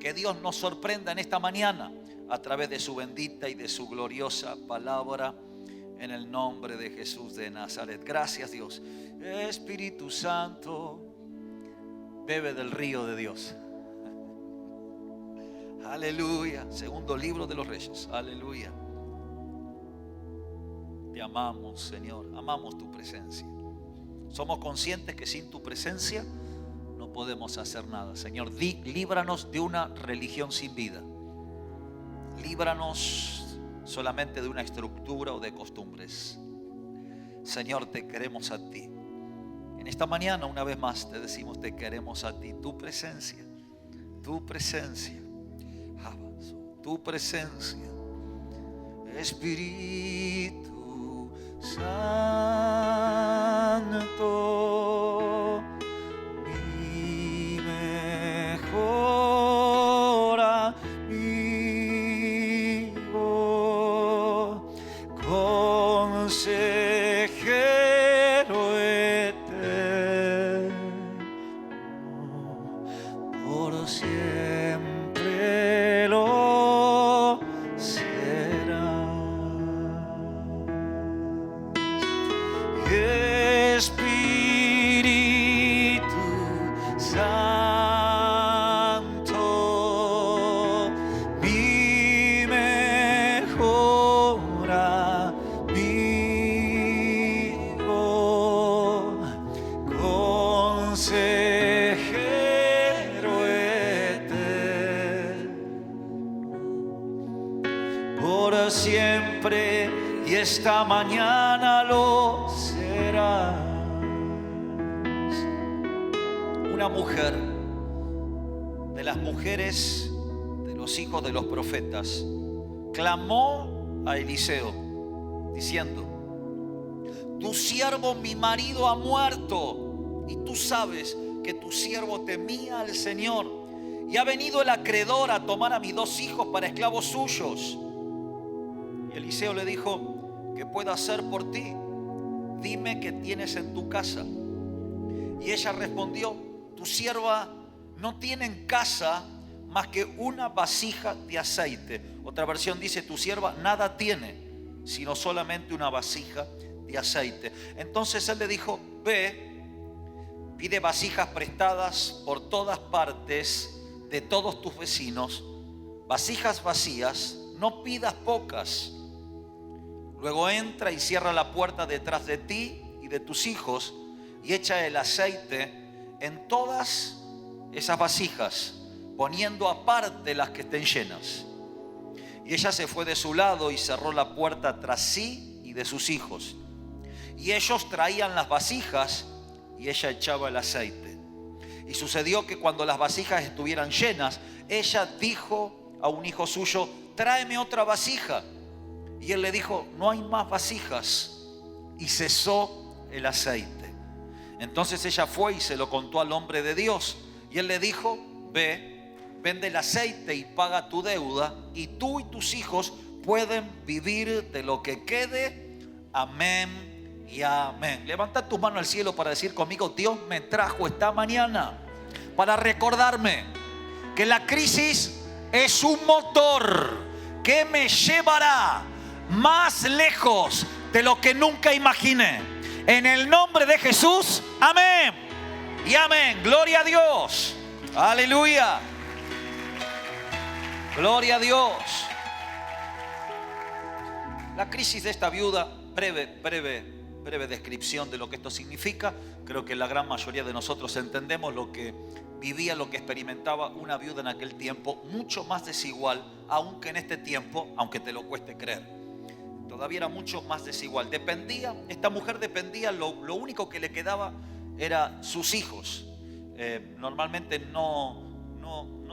Que Dios nos sorprenda en esta mañana a través de su bendita y de su gloriosa palabra, en el nombre de Jesús de Nazaret. Gracias, Dios. Espíritu Santo, bebe del río de Dios. Aleluya. Segundo libro de los Reyes. Aleluya. Te amamos, Señor. Amamos tu presencia. Somos conscientes que sin tu presencia no podemos hacer nada. Señor, líbranos de una religión sin vida. Líbranos solamente de una estructura o de costumbres. Señor, te queremos a ti. En esta mañana, una vez más, te decimos, te queremos a ti. Tu presencia, tu presencia, tu presencia. Espíritu Santo, mi mejor amigo, consejero eterno, por siempre lo serás. Espíritu Santo, mi mejor amigo, consejero eterno, por siempre y esta mañana lo serás. Una mujer de las mujeres de los hijos de los profetas clamó a Eliseo diciendo: tu siervo mi marido ha muerto, y tú sabes que tu siervo temía al Señor, y ha venido el acreedor a tomar a mis 2 hijos para esclavos suyos. Y Eliseo le dijo: ¿qué puedo hacer por ti? Dime qué tienes en tu casa. Y ella respondió: tu sierva no tiene en casa más que una vasija de aceite. Otra versión dice: tu sierva nada tiene, sino solamente una vasija de aceite. Entonces él le dijo: ve, pide vasijas prestadas por todas partes de todos tus vecinos, vasijas vacías, no pidas pocas. Luego entra y cierra la puerta detrás de ti y de tus hijos, y echa el aceite en todas esas vasijas, poniendo aparte las que estén llenas. Y ella se fue de su lado y cerró la puerta tras sí y de sus hijos. Y ellos traían las vasijas y ella echaba el aceite. Y sucedió que cuando las vasijas estuvieran llenas, ella dijo a un hijo suyo: tráeme otra vasija. Y él le dijo: no hay más vasijas. Y cesó el aceite. Entonces ella fue y se lo contó al hombre de Dios. Y él le dijo: ve, vende el aceite y paga tu deuda, y tú y tus hijos pueden vivir de lo que quede. Amén y amén. Levanta tus manos al cielo para decir conmigo: Dios me trajo esta mañana para recordarme que la crisis es un motor que me llevará más lejos de lo que nunca imaginé. En el nombre de Jesús, amén y amén. Gloria a Dios. Aleluya. Gloria a Dios. La crisis de esta viuda, breve descripción de lo que esto significa. Creo que la gran mayoría de nosotros entendemos lo que vivía, lo que experimentaba una viuda en aquel tiempo, mucho más desigual, aunque en este tiempo, aunque te lo cueste creer, todavía era mucho más desigual. Esta mujer dependía, lo único que le quedaba era sus hijos. Normalmente no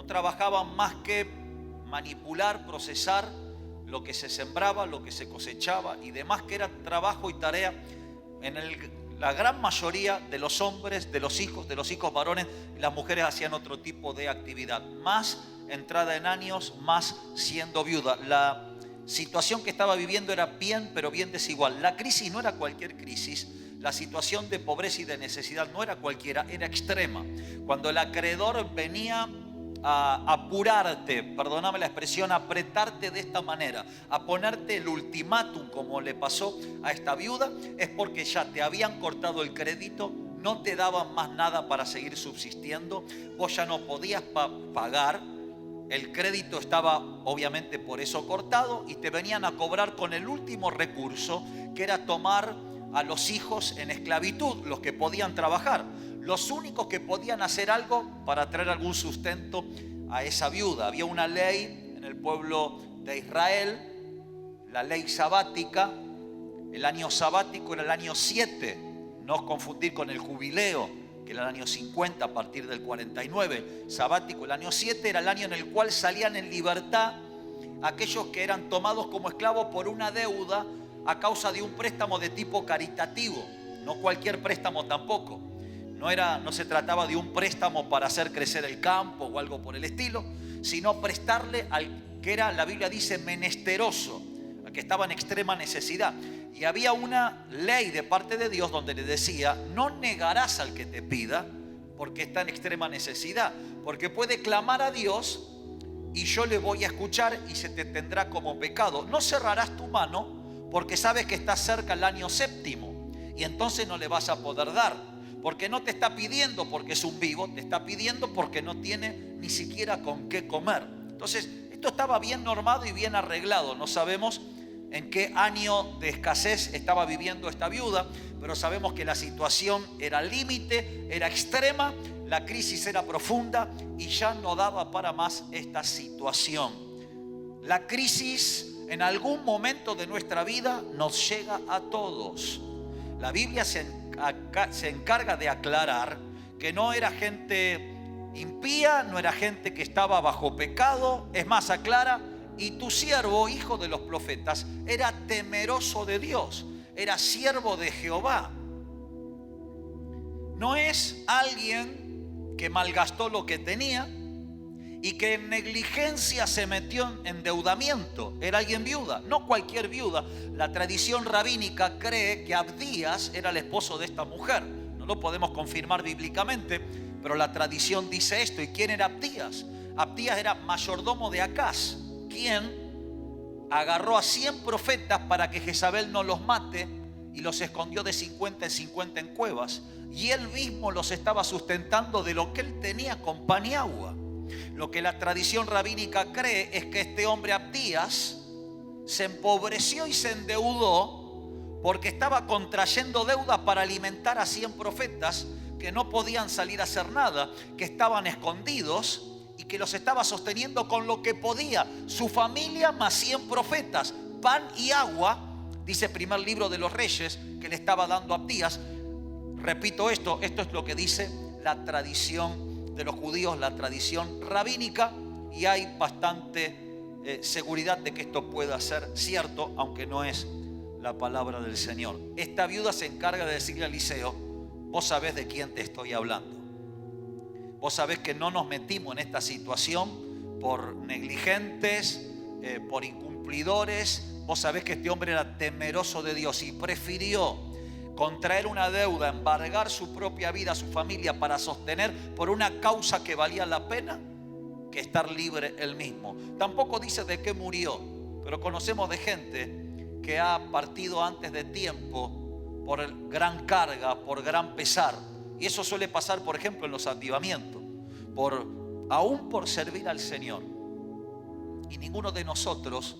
trabajaban más que manipular, procesar lo que se sembraba, lo que se cosechaba y demás, que era trabajo y tarea. La gran mayoría de los hombres, de los hijos varones, las mujeres hacían otro tipo de actividad, más entrada en años, más siendo viuda. La situación que estaba viviendo era bien desigual. La crisis no era cualquier crisis. La situación de pobreza y de necesidad no era cualquiera, era extrema. Cuando el acreedor venía a apurarte, perdóname la expresión, a apretarte de esta manera, a ponerte el ultimátum como le pasó a esta viuda, es porque ya te habían cortado el crédito, no te daban más nada para seguir subsistiendo, vos ya no podías pagar, el crédito estaba obviamente por eso cortado y te venían a cobrar con el último recurso, que era tomar a los hijos en esclavitud, los que podían trabajar. Los únicos que podían hacer algo para traer algún sustento a esa viuda. Había una ley en el pueblo de Israel, la ley sabática. El año sabático era el año 7, no confundir con el jubileo, que era el año 50 a partir del 49. Sabático, el año 7, era el año en el cual salían en libertad aquellos que eran tomados como esclavos por una deuda a causa de un préstamo de tipo caritativo, no cualquier préstamo tampoco. No se trataba de un préstamo para hacer crecer el campo o algo por el estilo, sino prestarle al que era, la Biblia dice, menesteroso, al que estaba en extrema necesidad. Y había una ley de parte de Dios donde le decía, no negarás al que te pida porque está en extrema necesidad, porque puede clamar a Dios y yo le voy a escuchar y se te tendrá como pecado. No cerrarás tu mano porque sabes que está cerca el año 7 y entonces no le vas a poder dar. Porque no te está pidiendo porque es un vivo, te está pidiendo porque no tiene ni siquiera con qué comer. Entonces, esto estaba bien normado y bien arreglado. No sabemos en qué año de escasez estaba viviendo esta viuda, pero sabemos que la situación era límite, era extrema, la crisis era profunda y ya no daba para más esta situación. La crisis en algún momento de nuestra vida nos llega a todos. La Biblia se encarga de aclarar que no era gente impía, no era gente que estaba bajo pecado. Es más, aclara, y tu siervo, hijo de los profetas, era temeroso de Dios, era siervo de Jehová. No es alguien que malgastó lo que tenía y que en negligencia se metió en endeudamiento. Era alguien viuda, no cualquier viuda. La tradición rabínica cree que Abdías era el esposo de esta mujer. No lo podemos confirmar bíblicamente, pero la tradición dice esto. ¿Y quién era Abdías? Abdías era mayordomo de Acaz, quien agarró a 100 profetas para que Jezabel no los mate y los escondió de 50 en 50 en cuevas. Y él mismo los estaba sustentando de lo que él tenía con pan y agua. Lo que la tradición rabínica cree es que este hombre Abdías se empobreció y se endeudó porque estaba contrayendo deuda para alimentar a 100 profetas que no podían salir a hacer nada, que estaban escondidos y que los estaba sosteniendo con lo que podía, su familia más 100 profetas, pan y agua, dice el primer libro de los Reyes, que le estaba dando a Abdías. Repito esto es lo que dice la tradición de los judíos, la tradición rabínica, y hay bastante seguridad de que esto pueda ser cierto, aunque no es la palabra del Señor. Esta viuda se encarga de decirle a Eliseo, vos sabés de quién te estoy hablando. Vos sabés que no nos metimos en esta situación por negligentes, por incumplidores. Vos sabés que este hombre era temeroso de Dios y prefirió contraer una deuda, embargar su propia vida, su familia, para sostener por una causa que valía la pena, que estar libre él mismo. Tampoco dice de qué murió, pero conocemos de gente que ha partido antes de tiempo por gran carga, por gran pesar. Y eso suele pasar, por ejemplo, en los avivamientos, aún por servir al Señor. Y ninguno de nosotros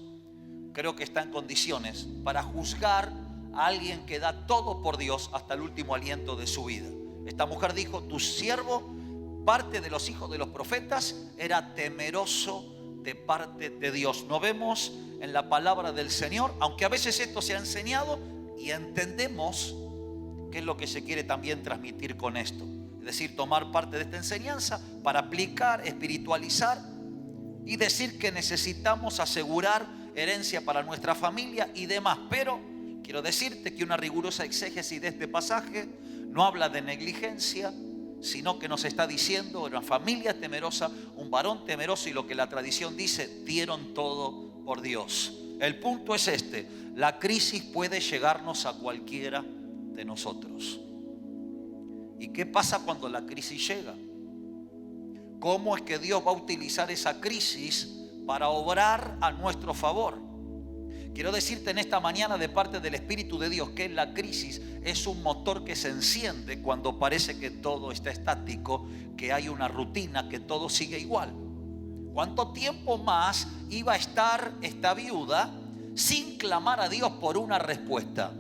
creo que está en condiciones para juzgar a alguien que da todo por Dios hasta el último aliento de su vida. Esta mujer dijo, tu siervo, parte de los hijos de los profetas, era temeroso de parte de Dios. No vemos en la palabra del Señor, aunque a veces esto se ha enseñado y entendemos qué es lo que se quiere también transmitir con esto. Es decir, tomar parte de esta enseñanza para aplicar, espiritualizar y decir que necesitamos asegurar herencia para nuestra familia y demás. Pero quiero decirte que una rigurosa exégesis de este pasaje no habla de negligencia, sino que nos está diciendo una familia temerosa, un varón temeroso, y lo que la tradición dice, dieron todo por Dios. El punto es este: la crisis puede llegarnos a cualquiera de nosotros. ¿Y qué pasa cuando la crisis llega? cómo es que Dios va a utilizar esa crisis para obrar a nuestro favor. Quiero decirte en esta mañana de parte del Espíritu de Dios que la crisis es un motor que se enciende cuando parece que todo está estático, que hay una rutina, que todo sigue igual. ¿Cuánto tiempo más iba a estar esta viuda sin clamar a Dios por una respuesta?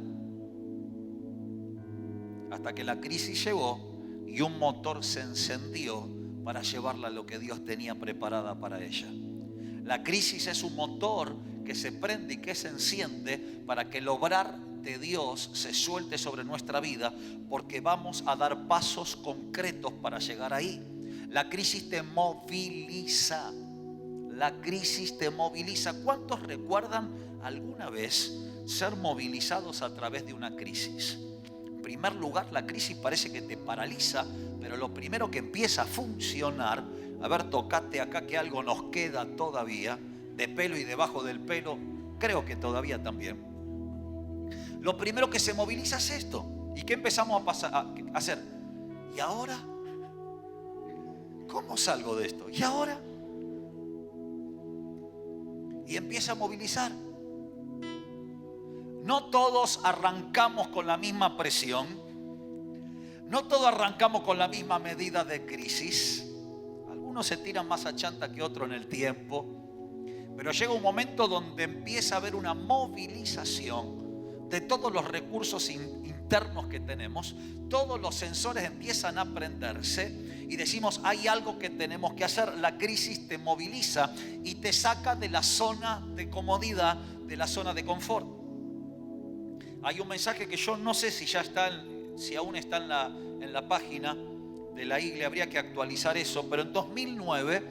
Hasta que la crisis llegó y un motor se encendió para llevarla a lo que Dios tenía preparada para ella. La crisis es un motor que se prende y que se enciende para que el obrar de Dios se suelte sobre nuestra vida, porque vamos a dar pasos concretos para llegar ahí. La crisis te moviliza. La crisis te moviliza. ¿Cuántos recuerdan alguna vez ser movilizados a través de una crisis? En primer lugar, la crisis parece que te paraliza, pero lo primero que empieza a funcionar, a ver, tocate acá que algo nos queda todavía, de pelo y debajo del pelo, creo que todavía también. Lo primero que se moviliza es esto. ¿Y qué empezamos a hacer? ¿Y ahora? ¿Cómo salgo de esto? ¿Y ahora? Y empieza a movilizar. No todos arrancamos con la misma presión. No todos arrancamos con la misma medida de crisis. Algunos se tiran más a chanta que otros en el tiempo. Pero llega un momento donde empieza a haber una movilización de todos los recursos internos que tenemos. Todos los sensores empiezan a prenderse y decimos, hay algo que tenemos que hacer. La crisis te moviliza y te saca de la zona de comodidad, de la zona de confort. Hay un mensaje que yo no sé si ya está, si aún está en la página de la iglesia, habría que actualizar eso, pero en 2009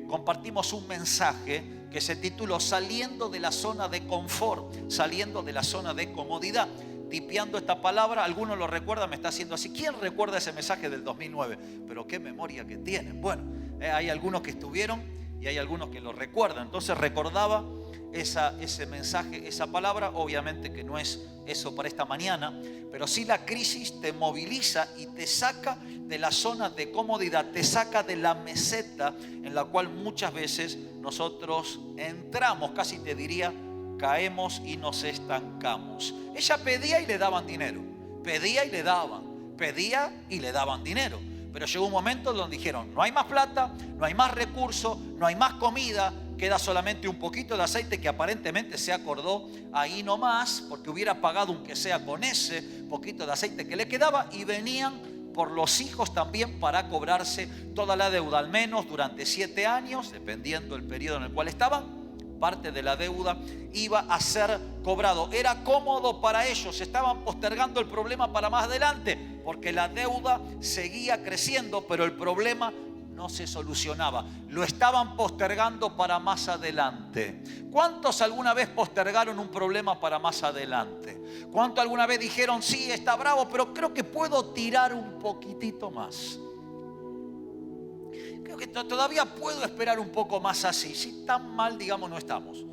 compartimos un mensaje que se tituló Saliendo de la zona de confort, saliendo de la zona de comodidad. Tipeando esta palabra, algunos lo recuerdan, me está haciendo así. ¿Quién recuerda ese mensaje del 2009? Pero qué memoria que tienen. Bueno, hay algunos que estuvieron y hay algunos que lo recuerdan. Entonces recordaba ese mensaje, esa palabra. Obviamente que no es eso para esta mañana, pero sí la crisis te moviliza y te saca de la zona de comodidad, te saca de la meseta en la cual muchas veces nosotros entramos, casi te diría, caemos y nos estancamos. Ella pedía y le daban dinero, pedía y le daban dinero, pero llegó un momento donde dijeron, no hay más plata, no hay más recursos, no hay más comida, queda solamente un poquito de aceite que aparentemente se acordó ahí nomás, porque hubiera pagado aunque sea con ese poquito de aceite que le quedaba, y venían por los hijos también para cobrarse toda la deuda, al menos durante 7 años, dependiendo del periodo en el cual estaban. Parte de la deuda iba a ser cobrado. Era cómodo para ellos, estaban postergando el problema para más adelante, porque la deuda seguía creciendo, pero el problema no se solucionaba. Lo estaban postergando para más adelante. ¿Cuántos alguna vez postergaron un problema para más adelante? ¿Cuántos alguna vez dijeron, sí, está bravo, pero creo que puedo tirar un poquitito más? Creo que todavía puedo esperar un poco más así. Si tan mal, digamos, no estamos.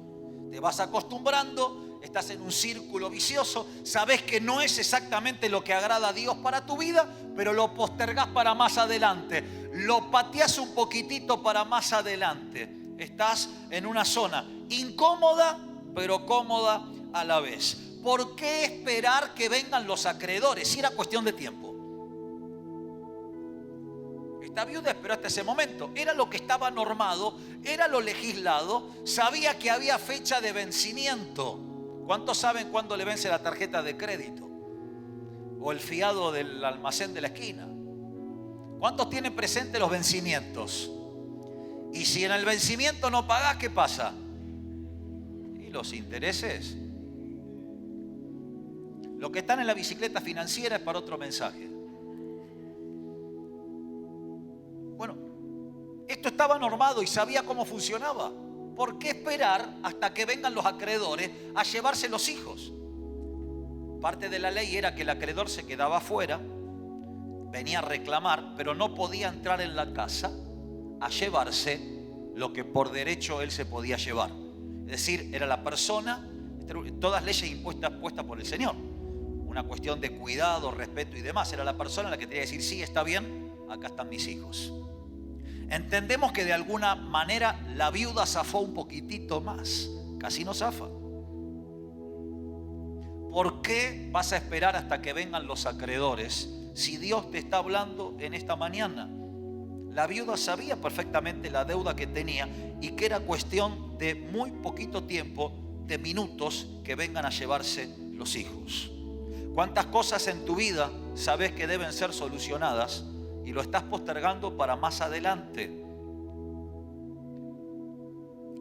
Te vas acostumbrando, estás en un círculo vicioso, sabes que no es exactamente lo que agrada a Dios para tu vida, pero lo postergás para más adelante, lo pateás un poquitito para más adelante. Estás en una zona incómoda, pero cómoda a la vez. ¿Por qué esperar que vengan los acreedores? Si era cuestión de tiempo. Esta viuda esperó hasta ese momento. Era lo que estaba normado, era lo legislado. Sabía que había fecha de vencimiento. ¿Cuántos saben cuándo le vence la tarjeta de crédito? O el fiado del almacén de la esquina. ¿Cuántos tienen presente los vencimientos? Y si en el vencimiento no pagás, ¿qué pasa? ¿Y los intereses? Lo que están en la bicicleta financiera es para otro mensaje. Bueno, esto estaba normado y sabía cómo funcionaba. ¿Por qué esperar hasta que vengan los acreedores a llevarse los hijos? Parte de la ley era que el acreedor se quedaba afuera, venía a reclamar, pero no podía entrar en la casa a llevarse lo que por derecho él se podía llevar. Es decir, era la persona, todas leyes impuestas por el Señor. Una cuestión de cuidado, respeto y demás. Era la persona la que tenía que decir, sí, está bien, acá están mis hijos. Entendemos que de alguna manera la viuda zafó un poquitito más, casi no zafa. ¿Por qué vas a esperar hasta que vengan los acreedores si Dios te está hablando en esta mañana? La viuda sabía perfectamente la deuda que tenía y que era cuestión de muy poquito tiempo, de minutos, que vengan a llevarse los hijos. ¿Cuántas cosas en tu vida sabes que deben ser solucionadas y lo estás postergando para más adelante?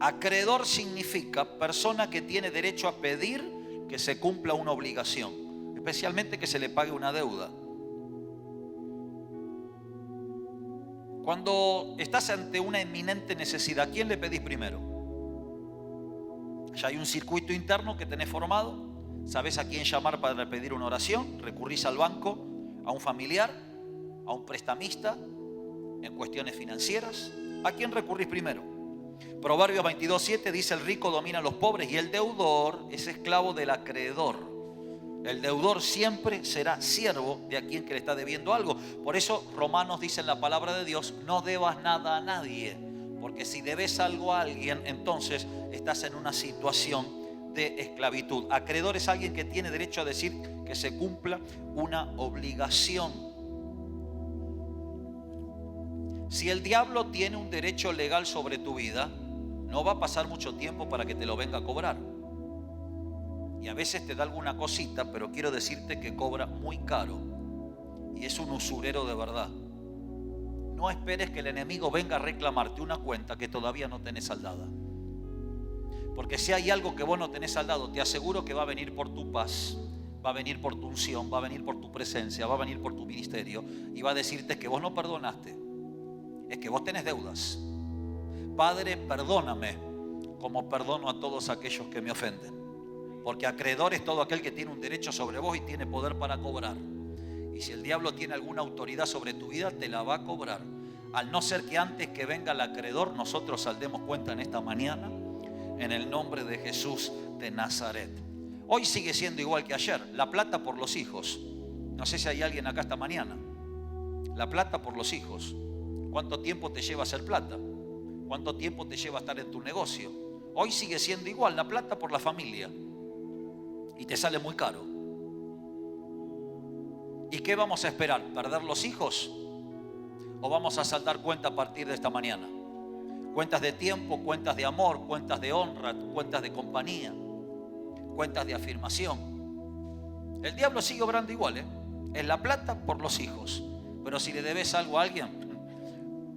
Acreedor significa persona que tiene derecho a pedir que se cumpla una obligación, especialmente que se le pague una deuda. Cuando estás ante una inminente necesidad, ¿a quién le pedís primero? Ya hay un circuito interno que tenés formado. ¿Sabés a quién llamar para pedir una oración? ¿Recurrís al banco, a un familiar, a un prestamista en cuestiones financieras? ¿A quién recurrís primero? Proverbios 22:7 dice: el rico domina a los pobres y el deudor es esclavo del acreedor. El deudor siempre será siervo de a quien que le está debiendo algo. Por eso Romanos dice en la palabra de Dios: no debas nada a nadie, porque si debes algo a alguien, entonces estás en una situación de esclavitud. Acreedor es alguien que tiene derecho a decir que se cumpla una obligación. Si el diablo tiene un derecho legal sobre tu vida, no va a pasar mucho tiempo para que te lo venga a cobrar. Y a veces te da alguna cosita, pero quiero decirte que cobra muy caro. Y es un usurero de verdad. No esperes que el enemigo venga a reclamarte una cuenta que todavía no tenés saldada. Porque si hay algo que vos no tenés saldado, te aseguro que va a venir por tu paz, va a venir por tu unción, va a venir por tu presencia, va a venir por tu ministerio y va a decirte que vos no perdonaste. Es que vos tenés deudas. Padre, perdóname como perdono a todos aquellos que me ofenden. Porque acreedor es todo aquel que tiene un derecho sobre vos y tiene poder para cobrar. Y si el diablo tiene alguna autoridad sobre tu vida, te la va a cobrar. Al no ser que antes que venga el acreedor, nosotros saldemos cuenta en esta mañana, en el nombre de Jesús de Nazaret. Hoy sigue siendo igual que ayer. La plata por los hijos. No sé si hay alguien acá esta mañana. La plata por los hijos. ¿Cuánto tiempo te lleva hacer plata? ¿Cuánto tiempo te lleva estar en tu negocio? Hoy sigue siendo igual. La plata por la familia. Y te sale muy caro. ¿Y qué vamos a esperar? ¿Perder los hijos? ¿O vamos a saldar cuenta a partir de esta mañana? Cuentas de tiempo, cuentas de amor, cuentas de honra, cuentas de compañía, cuentas de afirmación. El diablo sigue obrando igual, ¿eh? Es la plata por los hijos. Pero si le debes algo a alguien,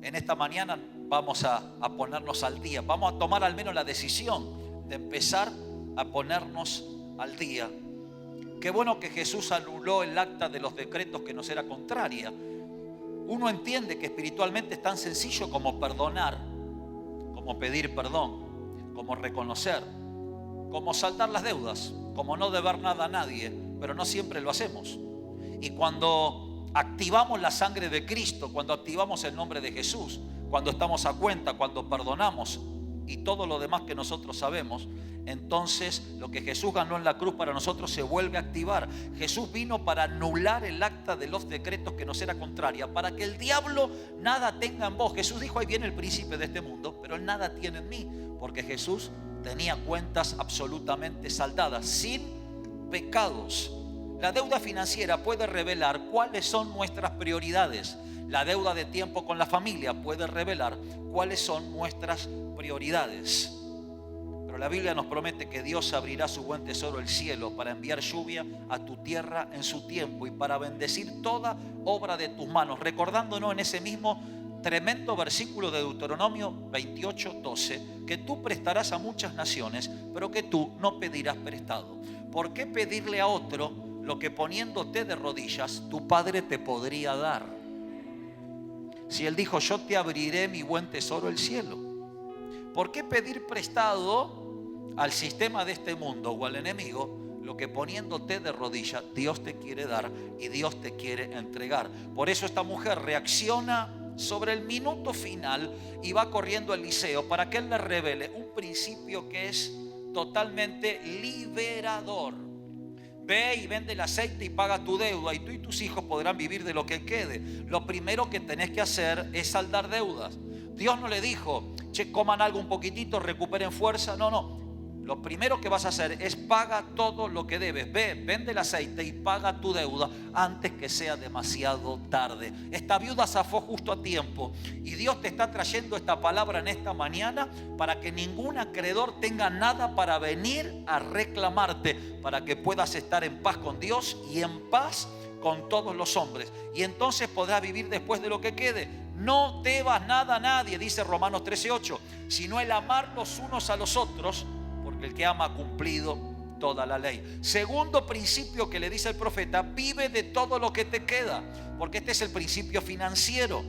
en esta mañana vamos a ponernos al día. Vamos a tomar al menos la decisión de empezar a ponernos al día. Qué bueno que Jesús anuló el acta de los decretos que nos era contraria. Uno entiende que espiritualmente es tan sencillo como perdonar, como pedir perdón, como reconocer, como saldar las deudas, como no deber nada a nadie, pero no siempre lo hacemos. Y cuando activamos la sangre de Cristo, cuando activamos el nombre de Jesús, cuando estamos a cuenta, cuando perdonamos y todo lo demás que nosotros sabemos, entonces lo que Jesús ganó en la cruz para nosotros se vuelve a activar. Jesús vino para anular el acta de los decretos que nos era contraria, para que el diablo nada tenga en vos. Jesús dijo: ahí viene el príncipe de este mundo, pero él nada tiene en mí, porque Jesús tenía cuentas absolutamente saldadas, sin pecados. La deuda financiera puede revelar cuáles son nuestras prioridades. La deuda de tiempo con la familia puede revelar cuáles son nuestras prioridades. Pero la Biblia nos promete que Dios abrirá su buen tesoro, el cielo, para enviar lluvia a tu tierra en su tiempo y para bendecir toda obra de tus manos. Recordándonos en ese mismo tremendo versículo de Deuteronomio 28:12, que tú prestarás a muchas naciones, pero que tú no pedirás prestado. ¿Por qué pedirle a otro lo que poniéndote de rodillas tu Padre te podría dar? Si Él dijo: yo te abriré mi buen tesoro, el cielo. ¿Por qué pedir prestado al sistema de este mundo o al enemigo lo que poniéndote de rodillas Dios te quiere dar y Dios te quiere entregar? Por eso esta mujer reacciona sobre el minuto final y va corriendo a Eliseo para que él le revele un principio que es totalmente liberador. Ve y vende el aceite y paga tu deuda y tú y tus hijos podrán vivir de lo que quede. Lo primero que tenés que hacer es saldar deudas. Dios no le dijo, che, coman algo un poquitito, recuperen fuerza. No. Lo primero que vas a hacer es paga todo lo que debes. Ve, vende el aceite y paga tu deuda antes que sea demasiado tarde. Esta viuda zafó justo a tiempo. Y Dios te está trayendo esta palabra en esta mañana para que ningún acreedor tenga nada para venir a reclamarte, para que puedas estar en paz con Dios y en paz con todos los hombres. Y entonces podrás vivir después de lo que quede. No debas nada a nadie, dice Romanos 13:8, sino el amar los unos a los otros, porque el que ama ha cumplido toda la ley. Segundo principio que le dice el profeta: vive de todo lo que te queda, porque este es el principio financiero,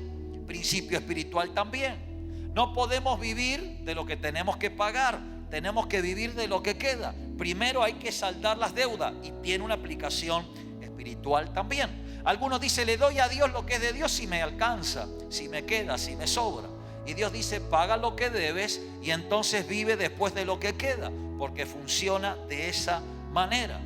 principio espiritual también. No podemos vivir de lo que tenemos que pagar, tenemos que vivir de lo que queda. Primero hay que saldar las deudas y tiene una aplicación espiritual también. Algunos dicen, le doy a Dios lo que es de Dios si me alcanza, si me queda, si me sobra. Y Dios dice, paga lo que debes y entonces vive después de lo que queda, porque funciona de esa manera.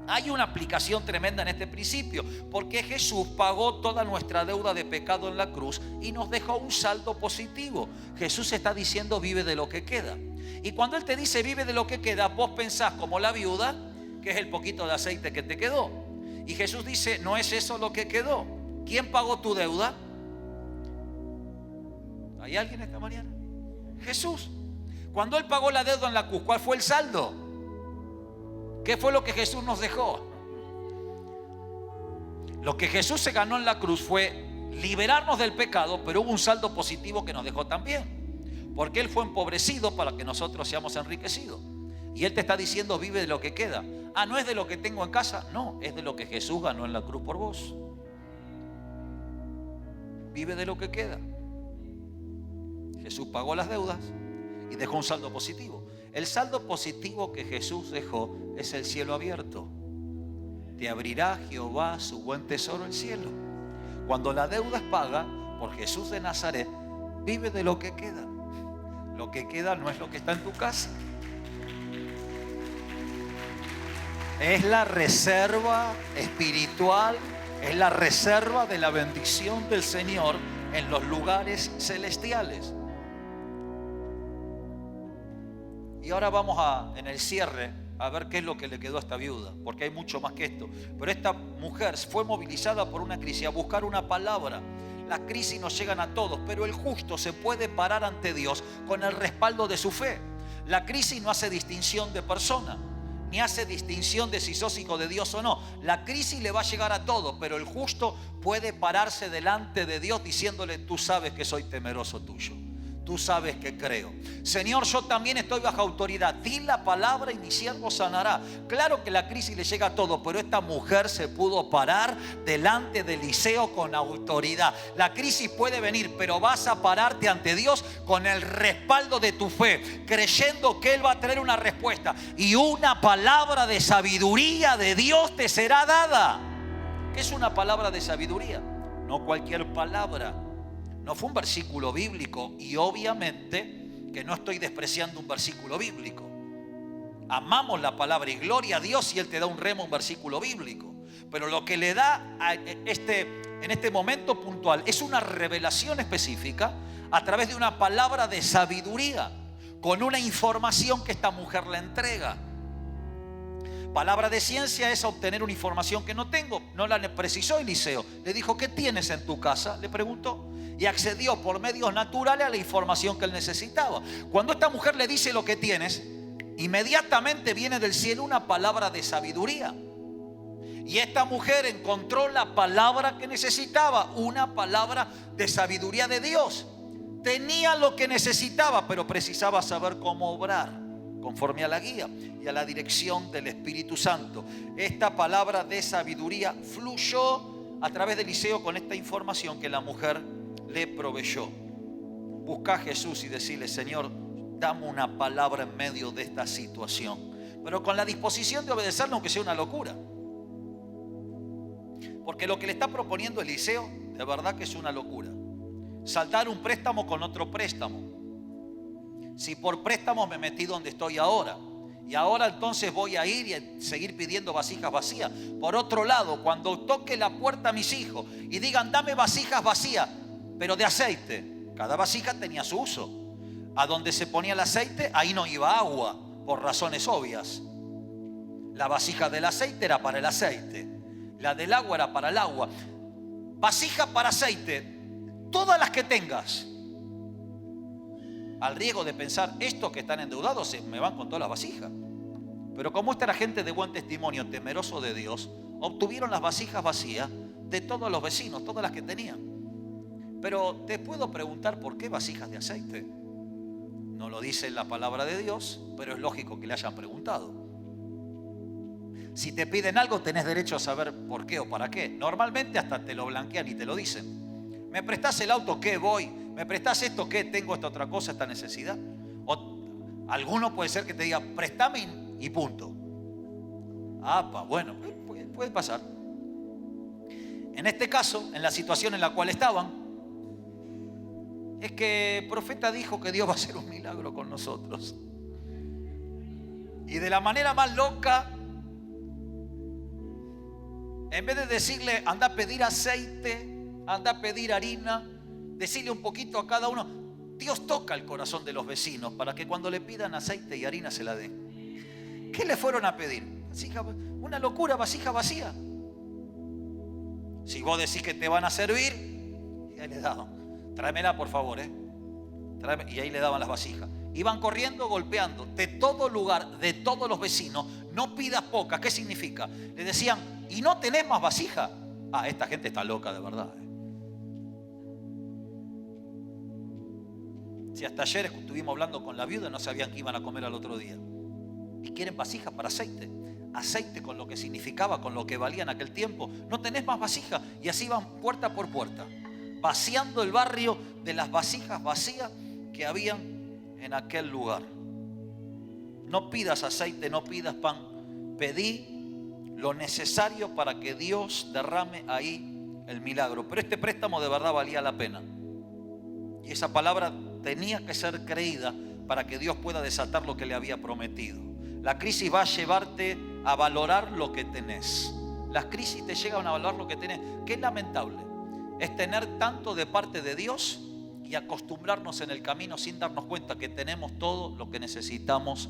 Hay una aplicación tremenda en este principio, porque Jesús pagó toda nuestra deuda de pecado en la cruz y nos dejó un saldo positivo. Jesús está diciendo, vive de lo que queda. Y cuando Él te dice, vive de lo que queda, vos pensás como la viuda, que es el poquito de aceite que te quedó. Y Jesús dice, no es eso lo que quedó. ¿Quién pagó tu deuda? ¿Hay alguien esta mañana? Jesús. Cuando Él pagó la deuda en la cruz, ¿cuál fue el saldo? ¿Qué fue lo que Jesús nos dejó? Lo que Jesús se ganó en la cruz fue liberarnos del pecado, pero hubo un saldo positivo que nos dejó también, porque Él fue empobrecido para que nosotros seamos enriquecidos. Y Él te está diciendo, vive de lo que queda. Ah, ¿no es de lo que tengo en casa? No, es de lo que Jesús ganó en la cruz por vos. Vive de lo que queda. Jesús pagó las deudas y dejó un saldo positivo. El saldo positivo que Jesús dejó es el cielo abierto. Te abrirá Jehová su buen tesoro, el cielo. Cuando la deuda es paga por Jesús de Nazaret, vive de lo que queda. Lo que queda no es lo que está en tu casa. Es la reserva espiritual, es la reserva de la bendición del Señor en los lugares celestiales. Y ahora vamos en el cierre a ver qué es lo que le quedó a esta viuda, porque hay mucho más que esto. Pero esta mujer fue movilizada por una crisis, a buscar una palabra. Las crisis nos llegan a todos, pero el justo se puede parar ante Dios con el respaldo de su fe. La crisis no hace distinción de persona, ni hace distinción de si sos hijo de Dios o no. La crisis le va a llegar a todos, pero el justo puede pararse delante de Dios diciéndole, tú sabes que soy temeroso tuyo. Tú sabes que creo. Señor, yo también estoy bajo autoridad. Di la palabra y mi siervo sanará. Claro que la crisis le llega a todo, pero esta mujer se pudo parar delante de Eliseo con autoridad. La crisis puede venir, pero vas a pararte ante Dios con el respaldo de tu fe, creyendo que Él va a traer una respuesta. Y una palabra de sabiduría de Dios te será dada. ¿Qué es una palabra de sabiduría? No cualquier palabra. No fue un versículo bíblico, y obviamente que no estoy despreciando un versículo bíblico. Amamos la palabra y gloria a Dios si Él te da un rema, un versículo bíblico. Pero lo que le da en este momento puntual es una revelación específica a través de una palabra de sabiduría, con una información que esta mujer le entrega. Palabra de ciencia es obtener una información que no tengo. No la precisó Eliseo. Le dijo, ¿qué tienes en tu casa? Le preguntó. Y accedió por medios naturales a la información que él necesitaba. Cuando esta mujer le dice lo que tienes, inmediatamente viene del cielo una palabra de sabiduría. Y esta mujer encontró la palabra que necesitaba, una palabra de sabiduría de Dios. Tenía lo que necesitaba, pero precisaba saber cómo obrar conforme a la guía y a la dirección del Espíritu Santo. Esta palabra de sabiduría fluyó a través de Eliseo con esta información que la mujer le proveyó. Busca a Jesús y decirle, Señor, dame una palabra en medio de esta situación, pero con la disposición de obedecerle aunque sea una locura, porque lo que le está proponiendo Eliseo de verdad que es una locura. Saldar un préstamo con otro préstamo. Si por préstamo me metí donde estoy ahora, y ahora entonces voy a ir y a seguir pidiendo vasijas vacías. Por otro lado, cuando toque la puerta a mis hijos y digan, dame vasijas vacías, pero de aceite, Cada vasija tenía su uso. A donde se ponía el aceite, ahí no iba agua, por razones obvias. La vasija del aceite era para el aceite. La del agua era para el agua. Vasija para aceite, todas las que tengas. Al riesgo de pensar, estos que están endeudados se me van con todas las vasijas. Pero como esta era gente de buen testimonio, temeroso de Dios, obtuvieron las vasijas vacías de todos los vecinos, todas las que tenían. Pero te puedo preguntar, ¿por qué vasijas de aceite? No lo dice la palabra de Dios, pero es lógico que le hayan preguntado. Si te piden algo, tenés derecho a saber por qué o para qué. Normalmente hasta te lo blanquean y te lo dicen. ¿Me prestás el auto? ¿Qué voy? ¿Me prestás esto? ¿Qué? ¿Tengo esta otra cosa, esta necesidad? O alguno puede ser que te diga, préstame y punto. Bueno, puede pasar. En este caso, en la situación en la cual estaban, es que el profeta dijo que Dios va a hacer un milagro con nosotros. Y de la manera más loca, en vez de decirle, anda a pedir aceite, anda a pedir harina, decirle un poquito a cada uno, Dios toca el corazón de los vecinos para que cuando le pidan aceite y harina se la den. ¿Qué le fueron a pedir? Una locura, vasija vacía. Si vos decís que te van a servir, y ahí les daban. Tráemela por favor, Tráeme. Y ahí le daban las vasijas. Iban corriendo, golpeando de todo lugar, de todos los vecinos. No pidas poca. ¿Qué significa? Le decían, ¿y no tenés más vasija? Esta gente está loca de verdad. Si hasta ayer estuvimos hablando con la viuda, no sabían que iban a comer al otro día. Y quieren vasijas para aceite. Aceite con lo que significaba, con lo que valía en aquel tiempo. No tenés más vasija. Y así iban puerta por puerta, vaciando el barrio de las vasijas vacías que habían en aquel lugar. No pidas aceite, no pidas pan. Pedí lo necesario para que Dios derrame ahí el milagro. Pero este préstamo de verdad valía la pena. Y esa palabra tenía que ser creída para que Dios pueda desatar lo que le había prometido. La crisis va a llevarte a valorar lo que tenés. Las crisis te llegan a valorar lo que tenés. Qué lamentable es tener tanto de parte de Dios y acostumbrarnos en el camino sin darnos cuenta que tenemos todo lo que necesitamos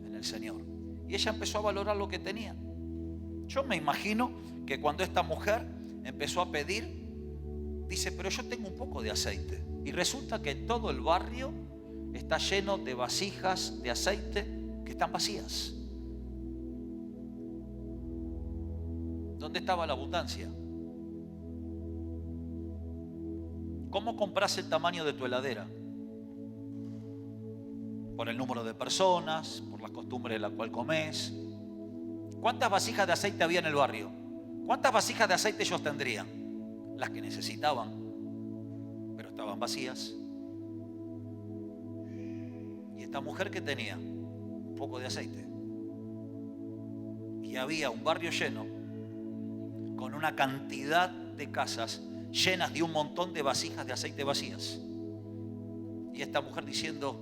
en el Señor. Y ella empezó a valorar lo que tenía. Yo me imagino que cuando esta mujer empezó a pedir, dice, pero yo tengo un poco de aceite. Y resulta que todo el barrio está lleno de vasijas de aceite que están vacías. ¿Dónde estaba la abundancia? ¿Cómo compras el tamaño de tu heladera? Por el número de personas, por la costumbre de la cual comes. ¿Cuántas vasijas de aceite había en el barrio? ¿Cuántas vasijas de aceite ellos tendrían? Las que necesitaban, pero estaban vacías. Y esta mujer que tenía un poco de aceite. Y había un barrio lleno con una cantidad de casas llenas de un montón de vasijas de aceite vacías. Y esta mujer diciendo,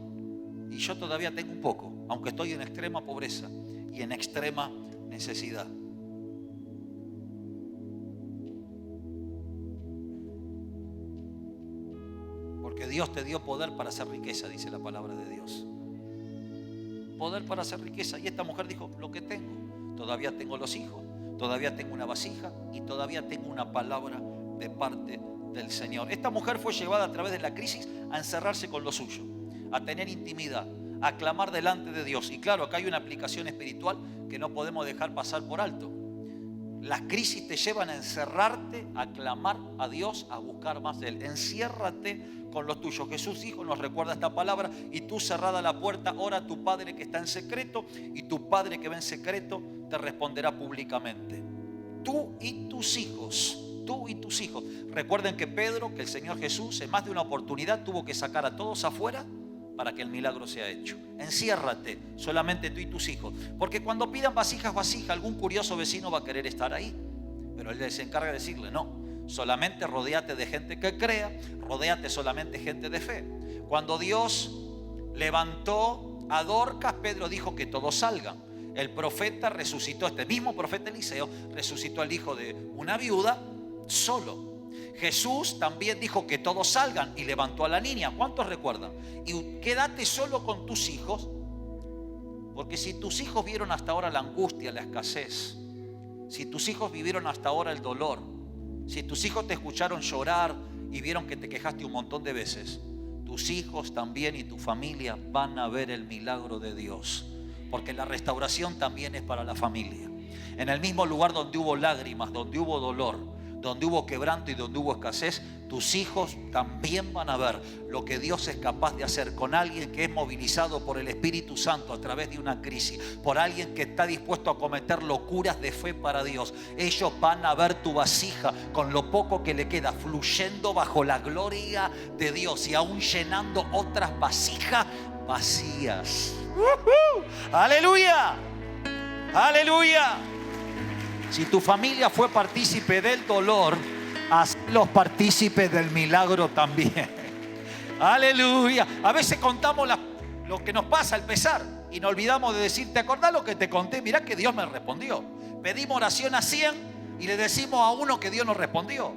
y yo todavía tengo un poco, aunque estoy en extrema pobreza y en extrema necesidad. Porque Dios te dio poder para hacer riqueza, dice la palabra de Dios. Poder para hacer riqueza. Y esta mujer dijo, lo que tengo, todavía tengo los hijos, todavía tengo una vasija y todavía tengo una palabra de parte del Señor. Esta mujer fue llevada a través de la crisis a encerrarse con lo suyo, a tener intimidad, a clamar delante de Dios. Y claro, acá hay una aplicación espiritual que no podemos dejar pasar por alto. Las crisis te llevan a encerrarte, a clamar a Dios, a buscar más de Él. Enciérrate con los tuyos. Jesús dijo, nos recuerda esta palabra, y tú cerrada la puerta, ora a tu Padre que está en secreto, y tu Padre que ve en secreto te responderá públicamente. Tú y tus hijos. Tú y tus hijos. Recuerden que Pedro, que el Señor Jesús, en más de una oportunidad tuvo que sacar a todos afuera para que el milagro sea hecho. Enciérrate, solamente tú y tus hijos. Porque cuando pidan vasijas, algún curioso vecino va a querer estar ahí. Pero él se encarga de decirle, no, solamente rodéate de gente que crea, rodéate solamente gente de fe. Cuando Dios levantó a Dorcas, Pedro dijo que todos salgan. El profeta resucitó, este mismo profeta Eliseo, resucitó al hijo de una viuda solo. Jesús también dijo que todos salgan y levantó a la niña. ¿Cuántos recuerdan? Y quédate solo con tus hijos, porque si tus hijos vieron hasta ahora la angustia, la escasez, si tus hijos vivieron hasta ahora el dolor, si tus hijos te escucharon llorar y vieron que te quejaste un montón de veces, tus hijos también y tu familia van a ver el milagro de Dios, porque la restauración también es para la familia. En el mismo lugar donde hubo lágrimas, donde hubo dolor, donde hubo quebranto y donde hubo escasez, tus hijos también van a ver lo que Dios es capaz de hacer con alguien que es movilizado por el Espíritu Santo a través de una crisis, por alguien que está dispuesto a cometer locuras de fe para Dios. Ellos van a ver tu vasija con lo poco que le queda, fluyendo bajo la gloria de Dios y aún llenando otras vasijas vacías. ¡Aleluya! ¡Aleluya! Si tu familia fue partícipe del dolor, hazlos partícipes del milagro también. Aleluya. A veces contamos lo que nos pasa al pesar y nos olvidamos de decir, ¿te acordás lo que te conté? Mirá que Dios me respondió. Pedimos oración a 100 y le decimos a uno que Dios nos respondió.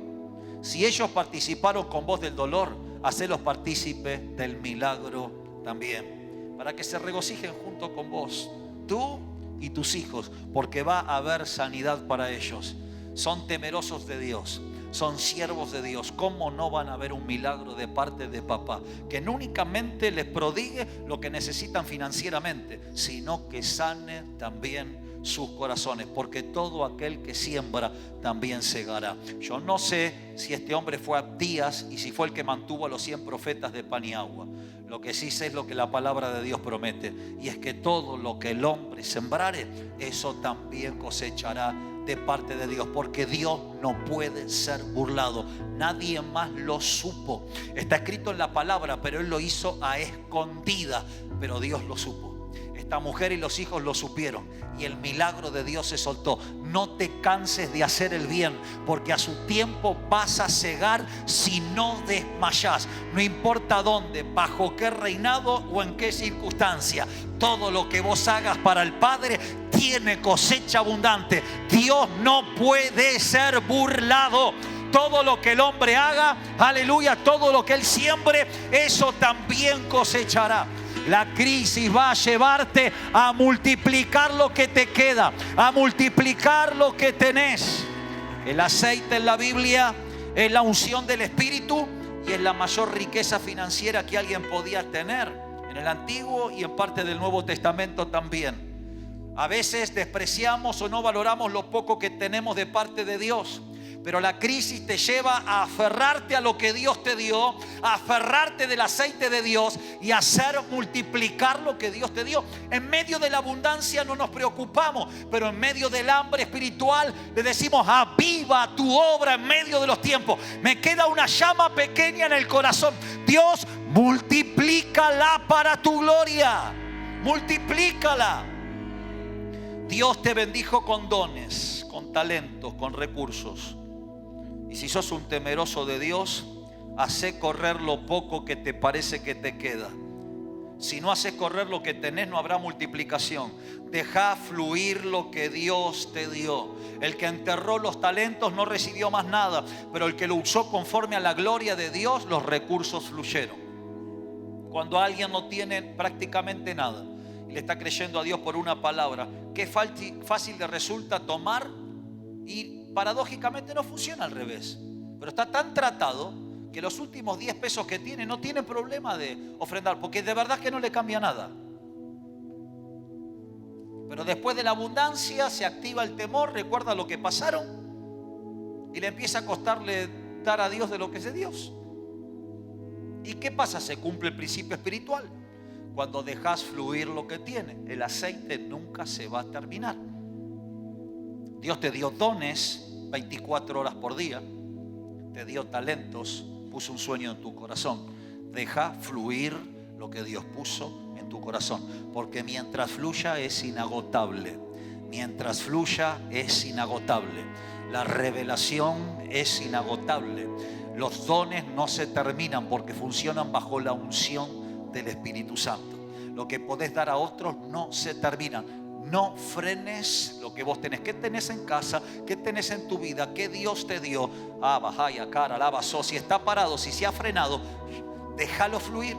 Si ellos participaron con vos del dolor, hazlos partícipes del milagro también, para que se regocijen junto con vos, tú y tus hijos, porque va a haber sanidad para ellos. Son temerosos de Dios, son siervos de Dios. ¿Cómo no van a ver un milagro de parte de papá? Que no únicamente les prodigue lo que necesitan financieramente, sino que sane también sus corazones, porque todo aquel que siembra también segará. Yo no sé si este hombre fue Abdías y si fue el que mantuvo a los 100 profetas de pan y agua. Lo que sí sé es lo que la palabra de Dios promete, y es que todo lo que el hombre sembrare, eso también cosechará de parte de Dios, porque Dios no puede ser burlado. Nadie más lo supo. Está escrito en la palabra, pero él lo hizo a escondida, pero Dios lo supo. Esta mujer y los hijos lo supieron y el milagro de Dios se soltó. No te canses de hacer el bien, porque a su tiempo vas a cegar si no desmayás. No importa dónde, bajo qué reinado o en qué circunstancia, todo lo que vos hagas para el Padre tiene cosecha abundante. Dios no puede ser burlado. Todo lo que el hombre haga, aleluya, todo lo que él siembre, eso también cosechará. La crisis va a llevarte a multiplicar lo que te queda, a multiplicar lo que tenés. El aceite en la Biblia es la unción del Espíritu y es la mayor riqueza financiera que alguien podía tener en el Antiguo y en parte del Nuevo Testamento también. A veces despreciamos o no valoramos lo poco que tenemos de parte de Dios. Pero la crisis te lleva a aferrarte a lo que Dios te dio, a aferrarte del aceite de Dios y a hacer multiplicar lo que Dios te dio. En medio de la abundancia no nos preocupamos, pero en medio del hambre espiritual le decimos: aviva tu obra en medio de los tiempos. Me queda una llama pequeña en el corazón. Dios, multiplícala para tu gloria. Multiplícala. Dios te bendijo con dones, con talentos, con recursos. Y si sos un temeroso de Dios, hacé correr lo poco que te parece que te queda. Si no haces correr lo que tenés, no habrá multiplicación. Deja fluir lo que Dios te dio. El que enterró los talentos no recibió más nada, pero el que lo usó conforme a la gloria de Dios, los recursos fluyeron. Cuando alguien no tiene prácticamente nada y le está creyendo a Dios por una palabra, qué fácil le resulta tomar, y paradójicamente no funciona al revés. Pero está tan tratado que los últimos 10 pesos que tiene no tiene problema de ofrendar, porque de verdad que no le cambia nada. Pero después de la abundancia se activa el temor, recuerda lo que pasaron y le empieza a costarle dar a Dios de lo que es de Dios. ¿Y qué pasa? Se cumple el principio espiritual. Cuando dejas fluir lo que tiene, el aceite nunca se va a terminar. Dios te dio dones 24 horas por día, te dio talentos, puso un sueño en tu corazón. Deja fluir lo que Dios puso en tu corazón, porque mientras fluya es inagotable. Mientras fluya es inagotable. La revelación es inagotable. Los dones no se terminan porque funcionan bajo la unción del Espíritu Santo. Lo que podés dar a otros no se termina. No frenes lo que vos tenés. ¿Qué tenés en casa? ¿Qué tenés en tu vida? ¿Qué Dios te dio? Bajaya, cara, lavazo. Si está parado, si se ha frenado, déjalo fluir.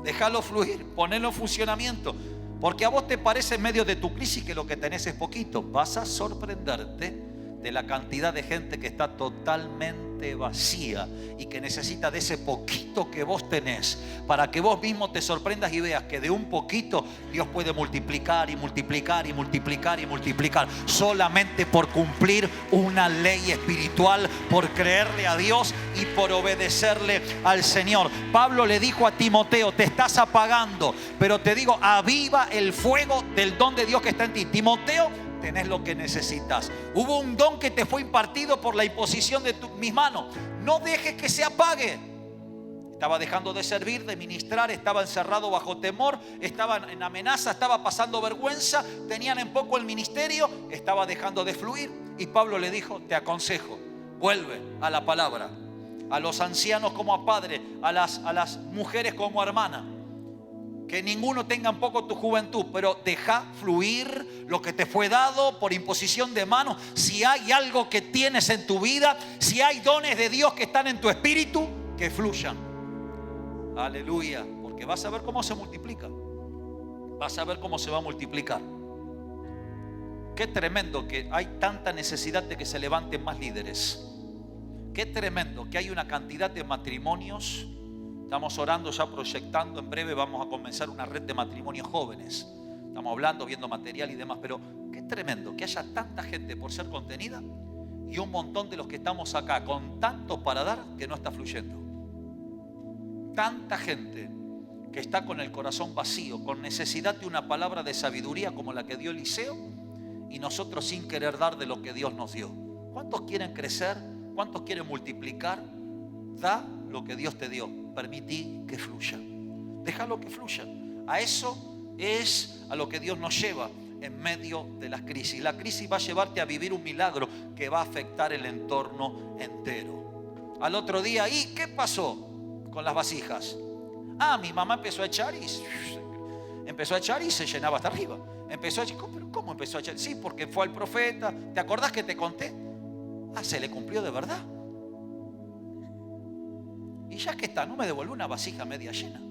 Déjalo fluir. Ponelo en funcionamiento. Porque a vos te parece en medio de tu crisis que lo que tenés es poquito. Vas a sorprenderte de la cantidad de gente que está totalmente vacía y que necesita de ese poquito que vos tenés, para que vos mismo te sorprendas y veas que de un poquito Dios puede multiplicar y multiplicar y multiplicar y multiplicar, solamente por cumplir una ley espiritual, por creerle a Dios y por obedecerle al Señor. Pablo le dijo a Timoteo: te estás apagando, pero te digo, aviva el fuego del don de Dios que está en ti. Timoteo, tenés lo que necesitas. Hubo un don que te fue impartido por la imposición de mis manos. No dejes que se apague. Estaba dejando de servir, de ministrar, estaba encerrado bajo temor, estaba en amenaza, estaba pasando vergüenza, tenían en poco el ministerio, estaba dejando de fluir. Y Pablo le dijo: te aconsejo, vuelve a la palabra, a los ancianos como a padre, a las mujeres como a hermana. Que ninguno tenga en poco tu juventud, pero deja fluir lo que te fue dado por imposición de manos. Si hay algo que tienes en tu vida, si hay dones de Dios que están en tu espíritu, que fluyan. Aleluya, porque vas a ver cómo se multiplica. Vas a ver cómo se va a multiplicar. Qué tremendo que hay tanta necesidad de que se levanten más líderes. Qué tremendo que hay una cantidad de matrimonios. Estamos orando, ya proyectando, en breve vamos a comenzar una red de matrimonios jóvenes. Estamos hablando, viendo material y demás, pero qué tremendo que haya tanta gente por ser contenida y un montón de los que estamos acá con tanto para dar que no está fluyendo. Tanta gente que está con el corazón vacío, con necesidad de una palabra de sabiduría como la que dio Eliseo, y nosotros sin querer dar de lo que Dios nos dio. ¿Cuántos quieren crecer? ¿Cuántos quieren multiplicar? Da lo que Dios te dio. Permití que fluya. Déjalo que fluya. A eso es a lo que Dios nos lleva en medio de las crisis. La crisis va a llevarte a vivir un milagro que va a afectar el entorno entero. Al otro día, ¿y qué pasó con las vasijas? Mi mamá empezó a echar y se llenaba hasta arriba. Empezó a echar. ¿Pero cómo empezó a echar? Sí, porque fue al profeta. ¿Te acordás que te conté? Se le cumplió de verdad. Y ya que está, no me devolvió una vasija media llena.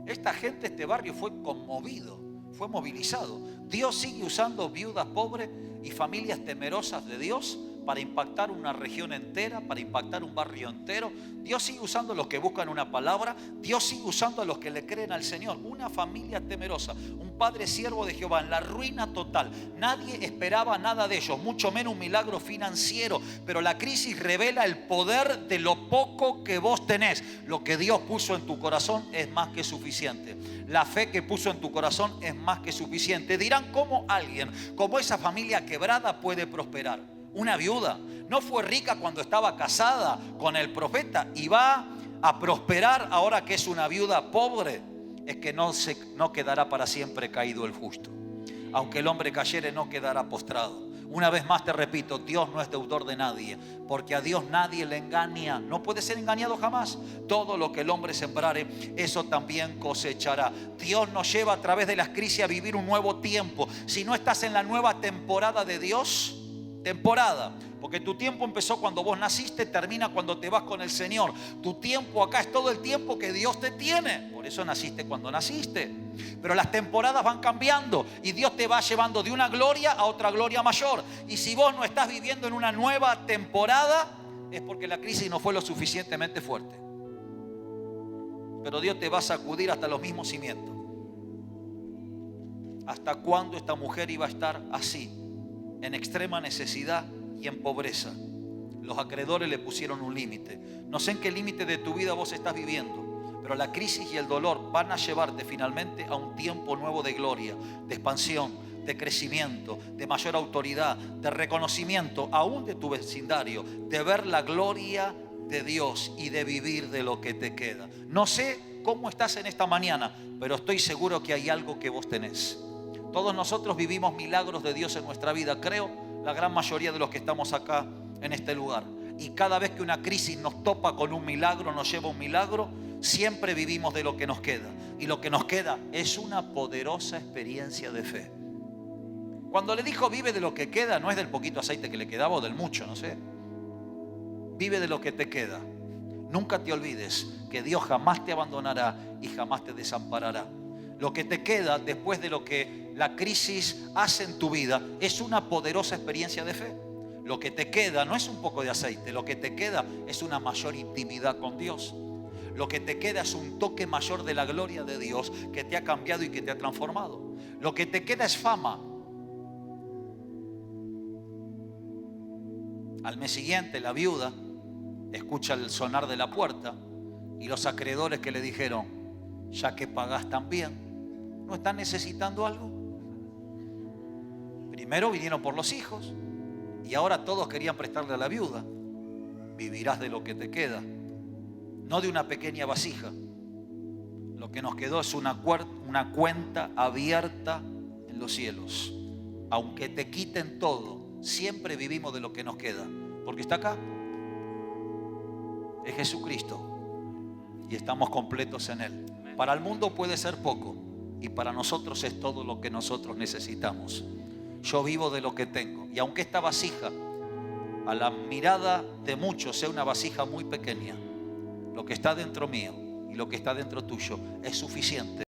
Esta gente, este barrio fue conmovido, fue movilizado. Dios sigue usando viudas pobres y familias temerosas de Dios para impactar una región entera, para impactar un barrio entero. Dios sigue usando a los que buscan una palabra. Dios sigue usando a los que le creen al Señor. Una familia temerosa, un padre siervo de Jehová en la ruina total. Nadie esperaba nada de ellos, mucho menos un milagro financiero. Pero la crisis revela el poder de lo poco que vos tenés. Lo que Dios puso en tu corazón es más que suficiente. La fe que puso en tu corazón es más que suficiente. Dirán, ¿cómo alguien como esa familia quebrada puede prosperar? Una viuda no fue rica cuando estaba casada con el profeta y va a prosperar ahora que es una viuda pobre. Es que no quedará para siempre caído el justo. Aunque el hombre cayere, no quedará postrado. Una vez más te repito, Dios no es deudor de nadie, porque a Dios nadie le engaña. No puede ser engañado jamás. Todo lo que el hombre sembrare, eso también cosechará. Dios nos lleva a través de las crisis a vivir un nuevo tiempo. Si no estás en la nueva temporada de Dios, porque tu tiempo empezó cuando vos naciste, termina cuando te vas con el Señor. Tu tiempo acá es todo el tiempo que Dios te tiene. Por eso naciste cuando naciste. Pero las temporadas van cambiando y Dios te va llevando de una gloria a otra gloria mayor. Y si vos no estás viviendo en una nueva temporada, es porque la crisis no fue lo suficientemente fuerte. Pero Dios te va a sacudir hasta los mismos cimientos. ¿Hasta cuándo esta mujer iba a estar así? En extrema necesidad y en pobreza. Los acreedores le pusieron un límite. No sé en qué límite de tu vida vos estás viviendo, pero la crisis y el dolor van a llevarte finalmente a un tiempo nuevo de gloria, de expansión, de crecimiento, de mayor autoridad, de reconocimiento aún de tu vecindario, de ver la gloria de Dios y de vivir de lo que te queda. No sé cómo estás en esta mañana, pero estoy seguro que hay algo que vos tenés. Todos nosotros vivimos milagros de Dios en nuestra vida, creo, la gran mayoría de los que estamos acá en este lugar. Y cada vez que una crisis nos topa con un milagro, nos lleva a un milagro, Siempre vivimos de lo que nos queda. Y lo que nos queda es una poderosa experiencia de fe. Cuando le dijo vive de lo que queda, no es del poquito aceite que le quedaba o del mucho, no sé. Vive de lo que te queda. Nunca te olvides que Dios jamás te abandonará y jamás te desamparará. Lo que te queda después de lo que la crisis hace en tu vida es una poderosa experiencia de fe. Lo que te queda no es un poco de aceite, lo que te queda es una mayor intimidad con Dios. Lo que te queda es un toque mayor de la gloria de Dios que te ha cambiado y que te ha transformado. Lo que te queda es fama. Al mes siguiente la viuda escucha el sonar de la puerta y los acreedores que le dijeron, ya que pagás tan bien, ¿no están necesitando algo? Primero vinieron por los hijos y ahora todos querían prestarle a la viuda. Vivirás de lo que te queda, no de una pequeña vasija. Lo que nos quedó es una cuenta abierta en los cielos. Aunque te quiten todo, siempre vivimos de lo que nos queda, porque está acá. Es Jesucristo y estamos completos en Él. Para el mundo puede ser poco y para nosotros es todo lo que nosotros necesitamos. Yo vivo de lo que tengo y aunque esta vasija a la mirada de muchos sea una vasija muy pequeña, lo que está dentro mío y lo que está dentro tuyo es suficiente